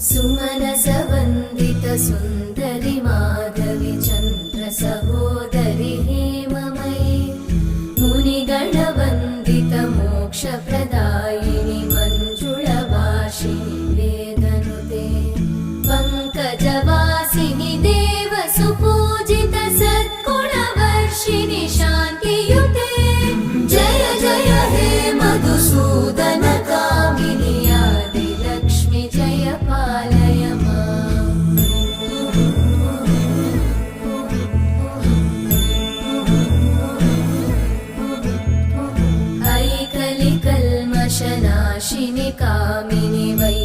सुमनसवन्दित सुन्दरि माधवि चन्द्र सहोदरि हेममयि मुनिगणवन्दित मोक्षप्रदायिनि मञ्जुळभाषिणि वेदनुते पङ्कजवासिनि देवसुपूजित सद्गुणवर्षिणि शान्तियुते जय जय हे मधुसूदन कामिनि आदिलक्ष्मि जय पालय माम्। ऐकलिकल्मषनाशिनि कामिनि वै